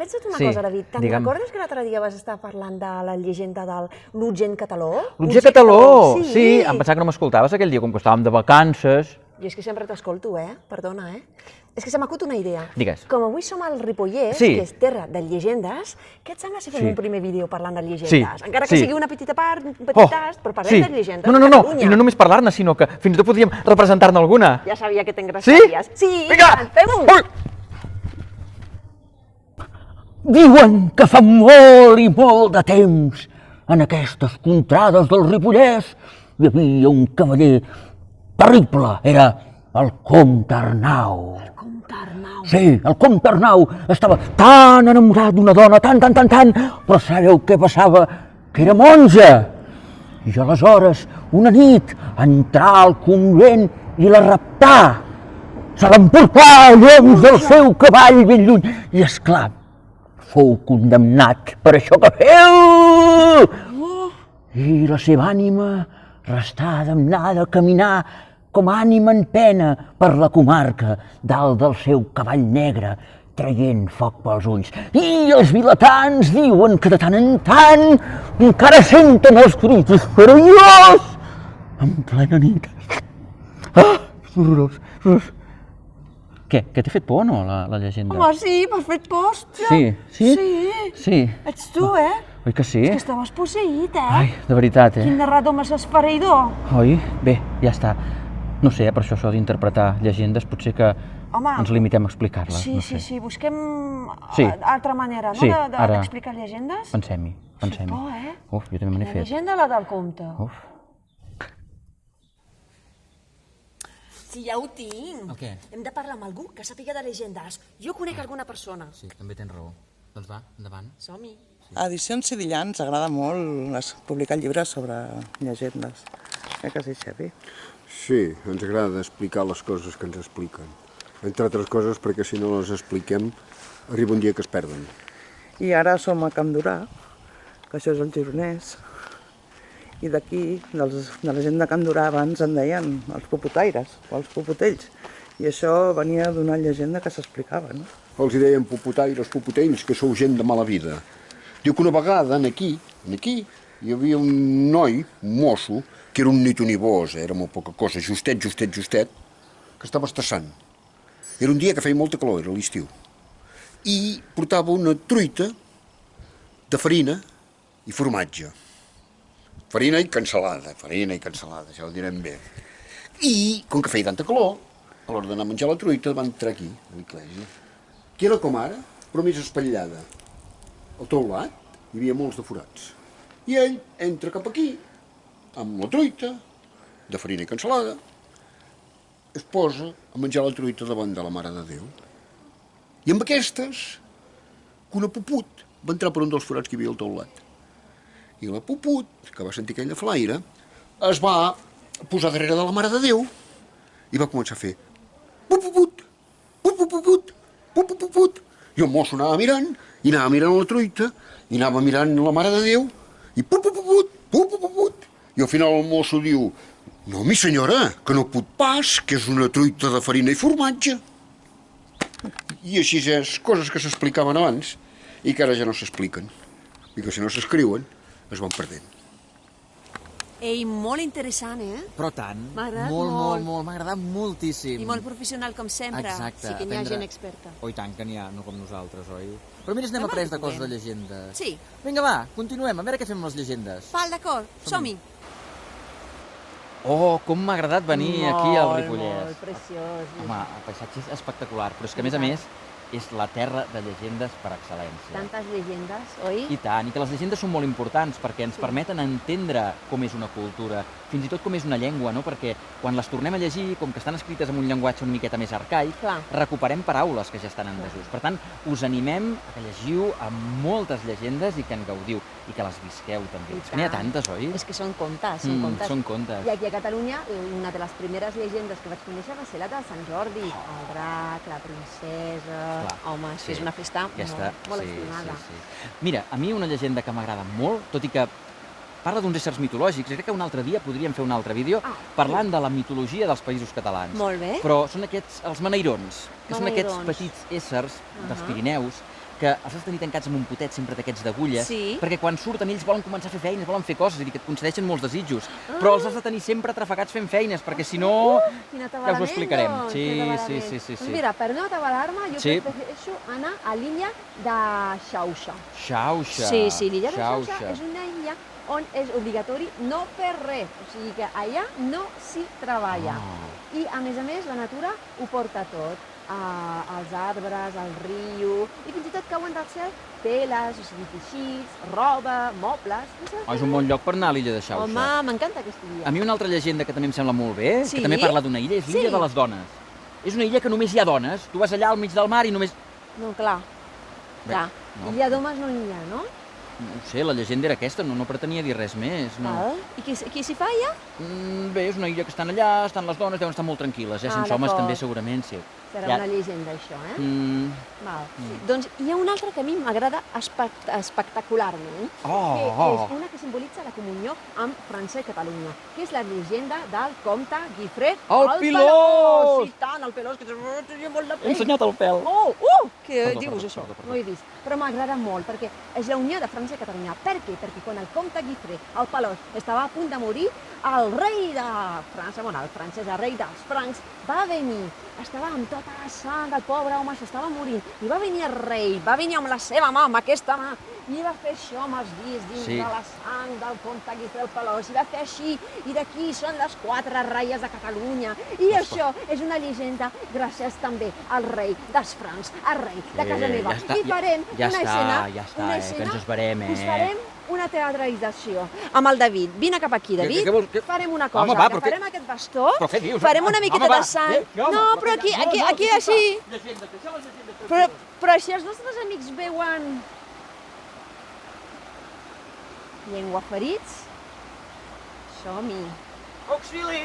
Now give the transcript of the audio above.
pensa't una cosa, David. Te'n recordes que l'altre dia vas estar parlant de la llegenda del l'Urgent Cataló? L'Urgent Cataló! Sí, em pensava que no m'escoltaves aquell dia, com que estàvem de vacances. Jo és que sempre t'escolto, perdona, És que se m'acut una idea. Digues. Com avui som al Ripollès, que és terra de llegendes, què et sembla si fem un primer vídeo parlant de llegendes? Encara que sigui una petita part, un petit tast, però parlem de llegendes de Catalunya. I no només parlar-ne, sinó que fins i tot podríem representar-ne alguna. Ja sabia que t'engrassaries. Sí? Vinga! Fem-ho! Diuen que fa molt i molt de temps, en aquestes contrades del Ripollès, hi havia un cavaller terrible, era el comte Arnau. El comte Arnau. Sí, el comte Arnau estava tan enamorat d'una dona, tant, però sabeu què passava? Que era monja. I aleshores, una nit, entrà al convent i la raptà. Se l'emportà a lloms del seu cavall ben lluny. I, esclar, fou condemnat per això que feu. I la seva ànima restà damnada a caminar com a ànima en pena per la comarca, dalt del seu cavall negre, traient foc pels ulls. I els vilatans diuen que de tant en tant encara senten els crits esfereïdors en plena nit. És horrorós. Què t'ha fet por o no, la llegenda? Home, sí, m'has fet por, hòstia. Sí? Sí. Ets tu, Oi que sí? És que estaves posseït, Ai, de veritat, Quin narrador més esfereïdor. Oi? Bé, ja està. No sé, per això d'interpretar llegendes, potser que ens limitem a explicar-les. Sí, busquem altra manera, no?, d'explicar llegendes. Pensem-hi. Fes por, Uf, jo també me n'he fet. La llegenda o la del comte? Uf. Sí, ja ho tinc. El què? Hem de parlar amb algú que sàpiga de llegendes. Jo conec alguna persona. Sí, també tens raó. Doncs va, endavant. Som-hi. A Edicions Sidillà ens agrada molt publicar llibres sobre llegendes. Que sí, Xavi? Sí, ens agrada explicar les coses que ens expliquen. Entre altres coses perquè si no les expliquem arriba un dia que es perden. I ara som a Can Durà, que això és el Gironès, i d'aquí, de la gent de Can Durà, abans en deien els popotaires o els popotells, i això venia d'una llegenda que s'explicava, no? Els hi deien popotaires, popotells, que sou gent de mala vida. Diu que una vegada, aquí, hi havia un noi, un mosso, que era un nitonibós, era molt poca cosa, justet, que estava estassant. Era un dia que feia molta calor, era l'estiu. I portava una truita de farina i formatge. Farina i cansalada, ja ho direm bé. I, com que feia tanta calor, a l'hora d'anar a menjar la truita van entrar aquí, a l'església. Que era com ara, però més espatllada. Al teulat hi havia molts de forats. I ell entra cap aquí, amb la truita, de farina i cansalada, es posa a menjar la truita davant de la Mare de Déu. I amb aquestes, que una puput va entrar per un dels forats que hi havia al teulat. I la puput, que va sentir aquella flaire, es va posar darrere de la Mare de Déu i va començar a fer pupuput, pupuput, pupuput. I el mosso anava mirant, i anava mirant la truita, i anava mirant la Mare de Déu, i pupuput, pupuput. I al final el mosso diu: no, mi senyora, que no pot pas, que és una truita de farina i formatge. I així és, coses que s'explicaven abans i que ara ja no s'expliquen. I que si no s'escriuen, es van perdent. Ei, molt interessant, Però tant. M'ha agradat molt. M'ha agradat moltíssim. I molt professional, com sempre. Exacte. Sí que n'hi ha gent experta. Oh, i tant que n'hi ha, no com nosaltres, oi? Però mira, n'hem après de coses de llegendes. Sí. Vinga, va, continuem, a veure què fem amb les llegendes. Val, d'acord, som-hi. Oh, com m'ha agradat venir aquí al Ripollès. Molt preciós. Home, el paisatge és espectacular, però és que a més és la terra de llegendes per excel·lència. Tantes llegendes, oi? I tant, i que les llegendes són molt importants perquè ens permeten entendre com és una cultura, fins i tot com és una llengua, no? Perquè quan les tornem a llegir, com que estan escrites en un llenguatge una miqueta més arcaic, recuperem paraules que ja estan en desús. Per tant, us animem a que llegiu amb moltes llegendes i que en gaudiu, i que les visqueu també. És que n'hi ha tantes, oi? És que són contes, Són contes. I aquí a Catalunya, una de les primeres llegendes que vaig conèixer va ser la de Sant Jordi. El drac, la princesa... Home, és una festa molt estimada. Mira, a mi una llegenda que m'agrada molt, tot i que parla d'uns éssers mitològics, i crec que un altre dia podríem fer un altre vídeo parlant de la mitologia dels països catalans. Molt bé. Però són aquests, els meneirons, que són aquests petits éssers dels Pirineus, que els has de tenir tancats amb un potet sempre d'aquests d'agulles, perquè quan surten ells volen començar a fer feines, volen fer coses, és a dir, que et concedeixen molts desitjos, però els has de tenir sempre atrafegats fent feines, perquè si no, ja us ho explicarem. Sí. Doncs mira, per no atabalar-me, jo prefereixo anar a l'illa de Xauxa. Xauxa. Sí, l'illa de Xauxa és una illa on és obligatori no fer res, o sigui que allà no s'hi treballa. I a més, la natura ho porta tot. Els arbres, el riu, i fins i tot cauen del cel teles, o sigui, teixits, roba, mobles... És un bon lloc per anar a l'illa de Xauxa. Home, m'encanta aquesta illa. A mi una altra llegenda que també em sembla molt bé, que també parla d'una illa, és l'illa de les dones. És una illa que només hi ha dones. Tu vas allà al mig del mar i només... No, clar. Illa d'homes no n'hi ha, no? No ho sé, la llegenda era aquesta, no pretenia dir res més. I qui s'hi fa allà? Bé, és una illa que estan allà, estan les dones, deuen estar molt tranquil·les, sense homes també segurament, sí. Serà una llegenda, això, Doncs hi ha una altra que a mi m'agrada espectacularment, que és una que simbolitza la comunió amb França i Catalunya, que és la llegenda del comte Guifré el Pelós! Sí, tant, el Pelós, que tenia molt de pell. He ensenyat el pèl. Què dius, això? No ho he vist. Però m'agrada molt, perquè és la unió de França i Catalunya. Per què? Perquè quan el comte Guifré, el Pelós, estava a punt de morir, el rei de França, el francès, el rei dels francs, va venir. Estava amb tota la sang, el pobre home s'estava morint. I va venir el rei, va venir amb la seva mà, amb aquesta mà, i va fer això amb els dits dins de la sang del comte Guifré el Pelós, i va fer així, i d'aquí són les 4 ratlles de Catalunya. I això és una llegenda gràcies també al rei dels francs, al rei de casa meva. I farem una escena, que ens esverem, us farem una teatralització amb el David. Vine cap aquí, David. Farem una cosa. Agafarem aquest bastó, farem una miqueta de sang. No, però aquí així. Però si els nostres amics veuen llengua ferits, som-hi. Auxili!